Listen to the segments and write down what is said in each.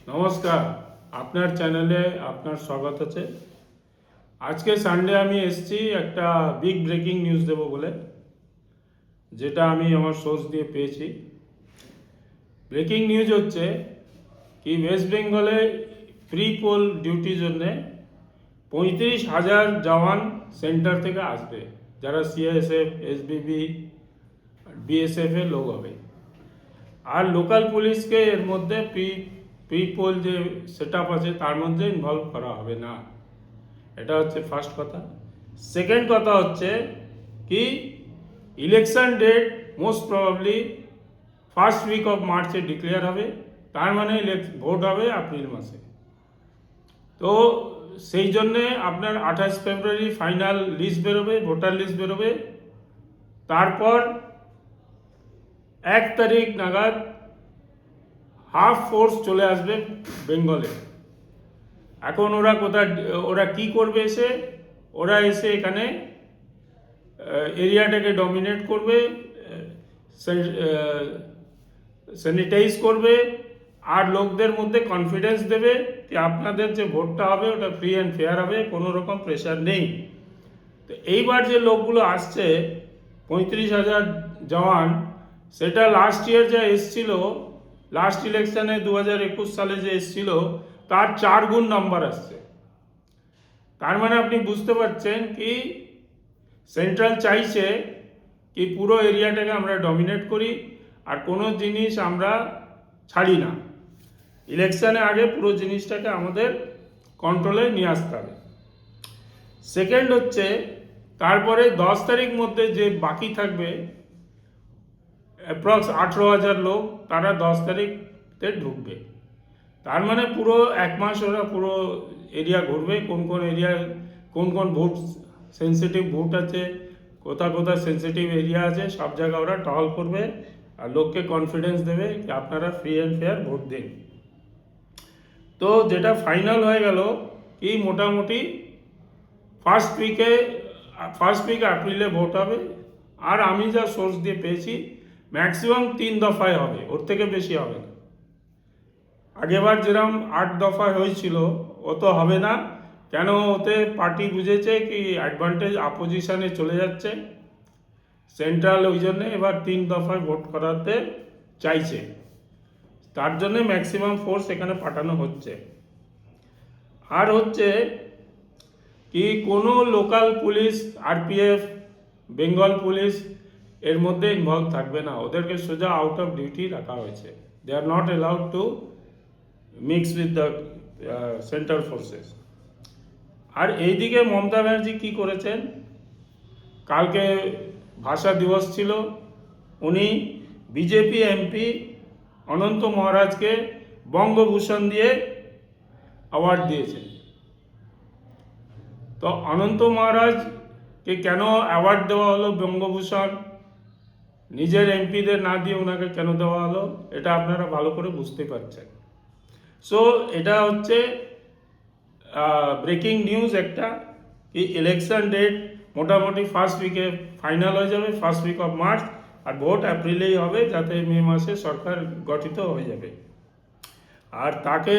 নমস্কার, আপনার চ্যানেলে আপনার স্বাগত আছে। আজকে সানডে আমি এসেছি একটা বিগ ব্রেকিং নিউজ দেব বলে, যেটা আমি আমার সোর্স দিয়ে পেয়েছি। ব্রেকিং নিউজ হচ্ছে কি ওয়েস্ট বেঙ্গলে প্রি পোল ডিউটির জন্যে 35,000 জওয়ান সেন্টার থেকে আসবে, যারা সিআইএসএফ, এসবিবি, বিএসএফ এর লোক হবে। আর লোকাল পুলিশকে এর মধ্যে প্রি পোল যে সেট আপ আছে তার মধ্যে ইনভলভ করা হবে না। এটা হচ্ছে ফার্স্ট কথা। সেকেন্ড কথা হচ্ছে কি election date most probably first week of মার্চে ডিক্লেয়ার হবে, তার মানে ভোট হবে এপ্রিল মাসে। তো সেই জন্যে আপনার 28 ফেব্রুয়ারি ফাইনাল লিস্ট বেরোবে, ভোটার লিস্ট বেরোবে। তারপর 1 তারিখ নাগাদ হাফ ফোর্স চলে আসবে বেঙ্গলে। এখন ওরা কি করবে? ওরা এসে এখানে এরিয়াটাকে ডমিনেট করবে, স্যানিটাইজ করবে, আর লোকদের মধ্যে কনফিডেন্স দেবে যে আপনাদের যে ভোটটা হবে ওটা ফ্রি অ্যান্ড ফেয়ার হবে, কোনো রকম প্রেশার নেই। তো এইবার যে লোকগুলো আসছে 35,000 জওয়ান, সেটা লাস্ট ইয়ার যা এসছিল, লাস্ট ইলেকশনে 2021 সালে যে এসছিল তার 4 গুণ নাম্বার আসছে। তার মানে আপনি বুঝতে পারছেন কি সেন্ট্রাল চাইছে কি পুরো এরিয়াটাকে আমরা ডমিনেট করি আর কোনো জিনিস আমরা ছাড়ি না। ইলেকশনে আগে পুরো জিনিসটাকে আমাদের কন্ট্রোলে নিয়ে আসতে হবে। সেকেন্ড হচ্ছে তারপরে 10 তারিখ মধ্যে যে বাকি থাকবে অ্যাপ্রক্স 18,000 লোক, তারা 10 তারিখতে ঢুকবে। তার মানে পুরো 1 মাস ওরা পুরো এরিয়া ঘুরবে, কোন কোন এরিয়ায় কোন কোন ভোট সেন্সিটিভ ভোট আছে, কোথায় সেন্সিটিভ এরিয়া আছে, সব জায়গায় ওরা টহল করবে আর লোককে কনফিডেন্স দেবে যে আপনারা ফ্রি অ্যান্ড ফেয়ার ভোট দিন। তো যেটা ফাইনাল হয়ে গেল কি মোটামুটি ফার্স্ট উইক এপ্রিলে ভোট হবে। আর আমি যা সোর্স দিয়ে পেয়েছি ম্যাক্সিমাম 3 দফায় হবে, ওর থেকে বেশি হবে না। আগেবার যেরকম 8 দফায় হয়েছিল ও তো হবে না, কেন? ওতে পার্টি বুঝেছে কি অ্যাডভান্টেজ অপোজিশনে চলে যাচ্ছে সেন্ট্রাল, ওই জন্যে এবার 3 দফায় ভোট করাতে চাইছে। তার জন্যে ম্যাক্সিমাম ফোর্স এখানে পাঠানো হচ্ছে। আর হচ্ছে কি কোনো local police, RPF, Bengal police এর মধ্যে ইনভলভ থাকবে না, ওদেরকে সোজা আউট অফ ডিউটি রাখা হয়েছে। They are not allowed to mix with the central forces. আর এইদিকে মমতা ব্যানার্জি কি করেছেন, কালকে ভাষা দিবস ছিল, উনি বিজেপি এমপি অনন্ত মহারাজকে বঙ্গভূষণ দিয়ে অ্যাওয়ার্ড দিয়েছেন। তো অনন্ত মহারাজকে কেন অ্যাওয়ার্ড দেওয়া হলো বঙ্গভূষণ, নিজের এমপিদের না দিয়ে ওনাকে কেন দেওয়া হলো, এটা আপনারা ভালো করে বুঝতে পারছেন। সো এটা হচ্ছে ব্রেকিং নিউজ একটা, কি ইলেকশন ডেট মোটামুটি ফার্স্ট উইকে ফাইনাল হয়ে যাবে, ফার্স্ট উইক অফ মার্চ, আর ভোট এপ্রিলেই হবে, যাতে মে মাসে সরকার গঠিত হয়ে যাবে। আর তাকে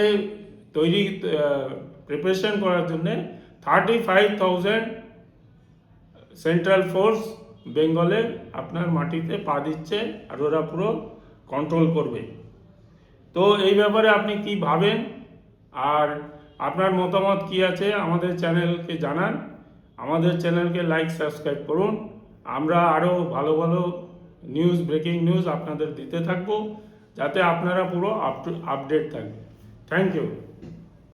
প্রিপারেশন করার জন্যে 35,000 সেন্ট্রাল ফোর্স বেঙ্গলে আপনার মাটিতে পা দিচ্ছে, আর ওরা পুরো কন্ট্রোল করবে। তো এই ব্যাপারে আপনি কি ভাবেন আর আপনার মতামত কি আছে আমাদের চ্যানেলকে জানান। আমাদের চ্যানেলকে লাইক সাবস্ক্রাইব করুন, আমরা আরও ভালো ভালো নিউজ, ব্রেকিং নিউজ আপনাদের দিতে থাকবো, যাতে আপনারা পুরো আপডেট থাকবেন। Thank you.